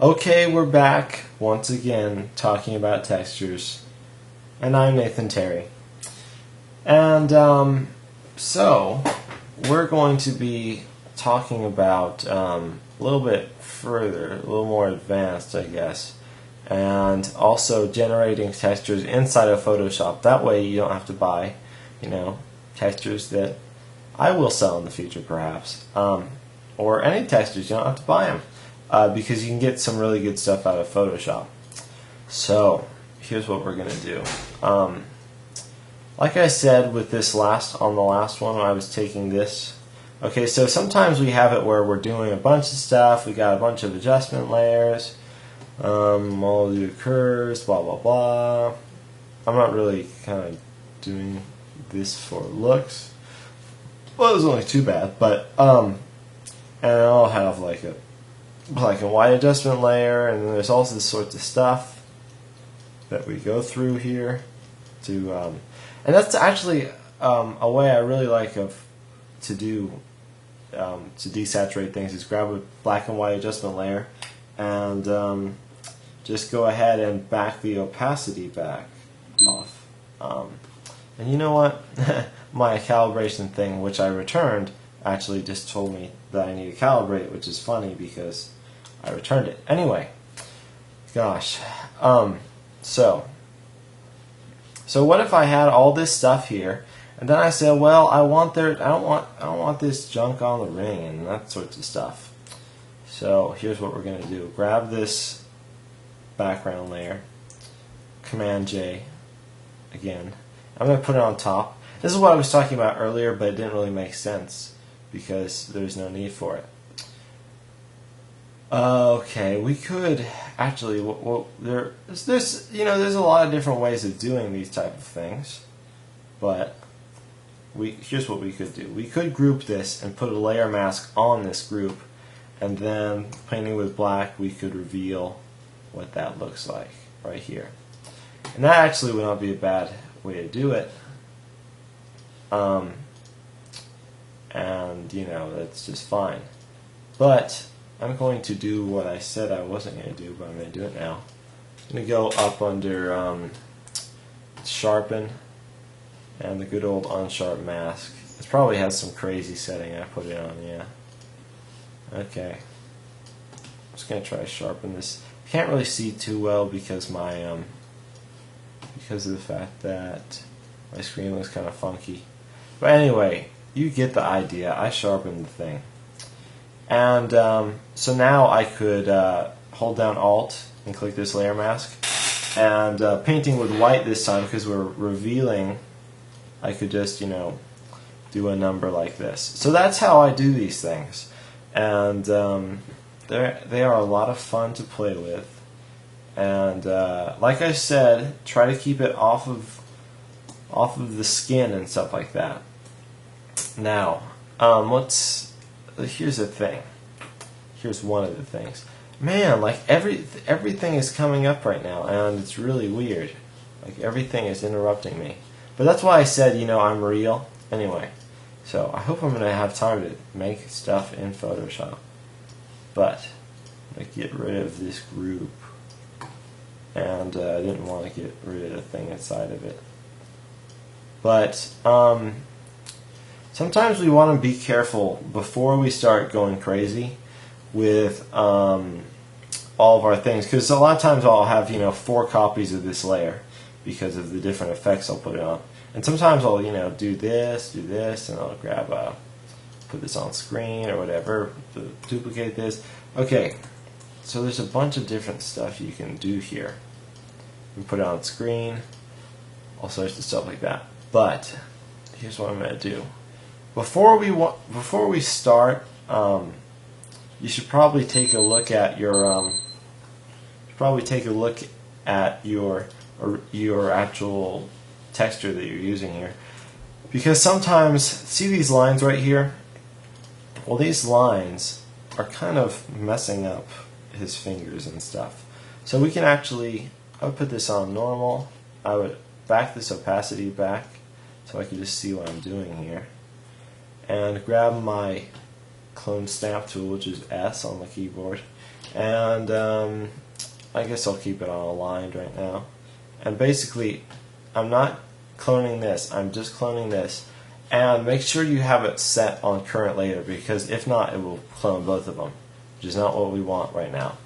Okay, we're back once again talking about textures, and I'm Nathan Terry. And so we're going to be talking about a little bit further, a little more advanced, I guess, and also generating textures inside of Photoshop. That way you don't have to buy, textures that I will sell in the future, perhaps, or any textures. You don't have to buy them. Because you can get some really good stuff out of Photoshop. So here's what we're gonna do. Like I said with on the last one, I was taking this. Okay, so sometimes we have it where we're doing a bunch of stuff. We got a bunch of adjustment layers, all the curves, blah blah blah. I'm not really kind of doing this for looks. Well, it was only too bad, but and I'll have like a black and white adjustment layer, and then there's all this sorts of stuff that we go through here to and that's actually a way I really like to desaturate things is grab a black and white adjustment layer and just go ahead and back the opacity back off, and you know what, my calibration thing, which I returned, actually just told me that I need to calibrate, which is funny because I returned it. Anyway, gosh. So what if I had all this stuff here, and then I said, well, I don't want this junk on the ring and that sorts of stuff. So here's what we're gonna do. Grab this background layer, Command J again. I'm gonna put it on top. This is what I was talking about earlier, but it didn't really make sense because there's no need for it. Okay, we could actually. There's a lot of different ways of doing these type of things, but here's what we could do. We could group this and put a layer mask on this group, and then painting with black, we could reveal what that looks like right here. And that actually would not be a bad way to do it. And that's just fine. But I'm going to do what I said I wasn't going to do, but I'm going to do it now. I'm going to go up under Sharpen and the good old Unsharp Mask. It probably has some crazy setting I put it on, yeah. Okay. I'm just going to try to sharpen this. I can't really see too well because because of the fact that my screen looks kind of funky. But anyway, you get the idea. I sharpened the thing. And so now I could hold down Alt and click this layer mask, and painting with white this time because we're revealing, I could just do a number like this. So that's how I do these things, and they are a lot of fun to play with. And like I said, try to keep it off of the skin and stuff like that. Now, here's the thing. Here's one of the things. Man, like everything is coming up right now, and it's really weird. Like everything is interrupting me. But that's why I said, I'm real. Anyway, so I hope I'm gonna have time to make stuff in Photoshop. But I'm gonna get rid of this group, and I didn't want to get rid of the thing inside of it. But sometimes we want to be careful before we start going crazy with all of our things, because a lot of times I'll have 4 copies of this layer because of the different effects I'll put it on, and sometimes I'll do this, and I'll grab put this on screen or whatever, duplicate this. Okay, so there's a bunch of different stuff you can do here. You can put it on screen, all sorts of stuff like that. But here's what I'm going to do. Before we start, you should probably take a look at your actual texture that you're using here, because sometimes, see these lines right here? Well, these lines are kind of messing up his fingers and stuff. So we can actually, I would put this on normal. I would back this opacity back so I can just see what I'm doing here, and grab my clone stamp tool, which is S on the keyboard, and I guess I'll keep it on aligned right now. And basically, I'm not cloning this, I'm just cloning this. And make sure you have it set on current later, because if not, it will clone both of them, which is not what we want right now.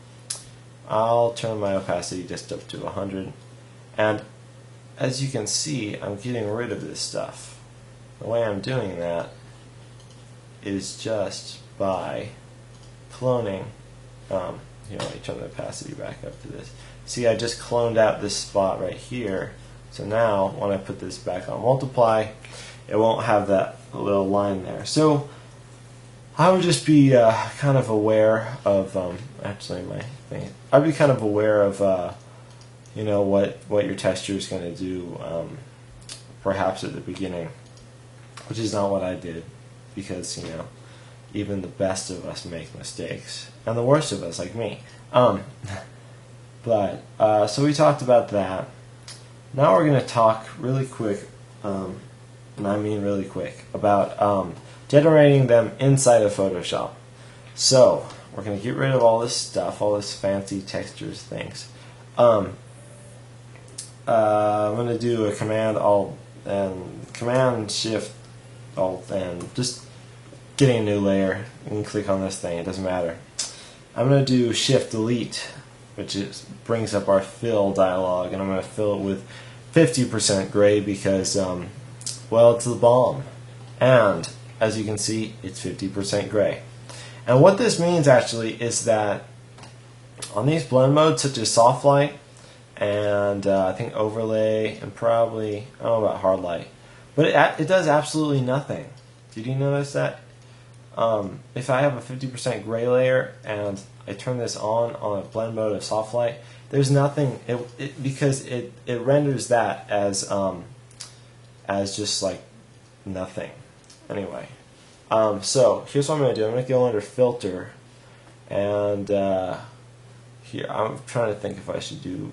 I'll turn my opacity just up to 100, and as you can see, I'm getting rid of this stuff. The way I'm doing that is just by cloning. Let me turn the opacity back up to this. See, I just cloned out this spot right here. So now, when I put this back on multiply, it won't have that little line there. So I would just be kind of aware of, actually my thing, I'd be kind of aware of, what your texture is going to do, perhaps at the beginning, which is not what I did, because, even the best of us make mistakes, and the worst of us, like me. So we talked about that. Now we're going to talk really quick, and I mean really quick, about generating them inside of Photoshop. So we're going to get rid of all this stuff, all this fancy textures things. I'm going to do a Command Alt and Command Shift Alt and just getting a new layer. You can click on this thing, it doesn't matter. I'm going to do Shift Delete, which brings up our fill dialog, and I'm going to fill it with 50% gray because, well, it's the bomb. And as you can see, it's 50% gray. And what this means actually is that on these blend modes such as soft light and I think overlay and probably, I don't know about hard light, but it does absolutely nothing. Did you notice that? If I have a 50% gray layer and I turn this on a blend mode of soft light, there's nothing, because it renders that as just like nothing. Anyway, so here's what I'm going to do. I'm going to go under Filter, and here I'm trying to think if I should do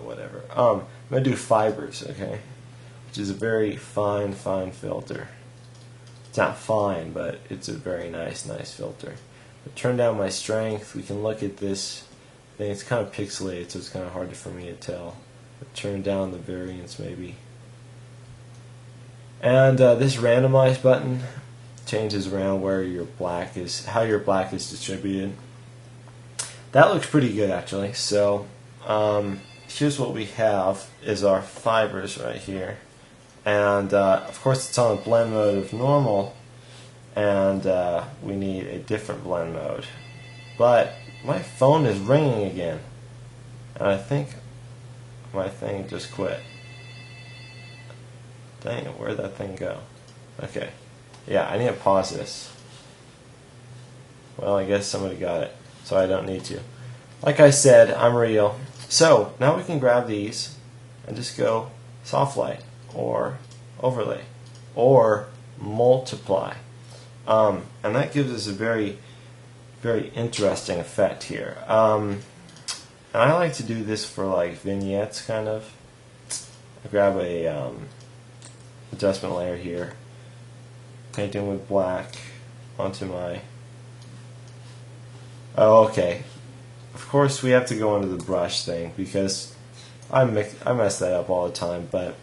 whatever. I'm going to do Fibers, okay, which is a very fine filter. It's not fine, but it's a very nice filter. But turn down my strength. We can look at this thing. It's kind of pixelated, so it's kind of hard for me to tell. But turn down the variance maybe. And this randomize button changes around where your black is, how your black is distributed. That looks pretty good actually. So here's what we have is our fibers right here. And of course it's on a blend mode of normal, and we need a different blend mode. But my phone is ringing again, and I think my thing just quit. Dang it, where'd that thing go? Okay, yeah, I need to pause this. Well, I guess somebody got it, so I don't need to. Like I said, I'm real. So now we can grab these and just go soft light, or overlay, or multiply, and that gives us a very interesting effect here. And I like to do this for like vignettes, kind of. I grab a adjustment layer here, painting with black onto my. Oh, okay. Of course, we have to go into the brush thing because I mess that up all the time, but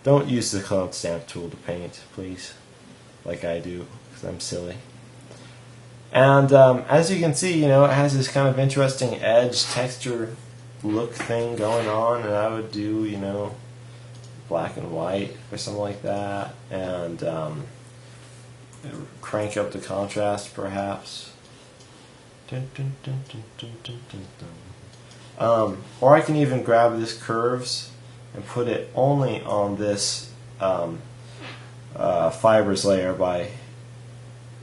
don't use the clone stamp tool to paint, please, like I do, because I'm silly. And as you can see, it has this kind of interesting edge texture look thing going on, and I would do, black and white or something like that, and crank up the contrast perhaps. Or I can even grab this curves and put it only on this fibers layer by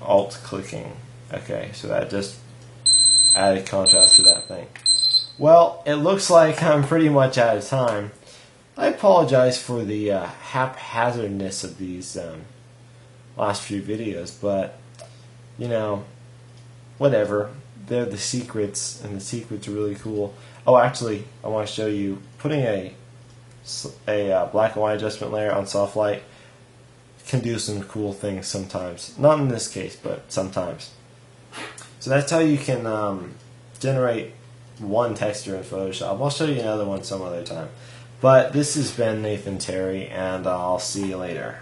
alt clicking. Okay, so that just added contrast to that thing. Well, it looks like I'm pretty much out of time. I apologize for the haphazardness of these last few videos, but whatever. They're the secrets, and the secrets are really cool. Oh, actually, I want to show you putting a black and white adjustment layer on soft light can do some cool things sometimes. Not in this case, but sometimes. So that's how you can generate one texture in Photoshop. I'll show you another one some other time. But this has been Nathan Terry, and I'll see you later.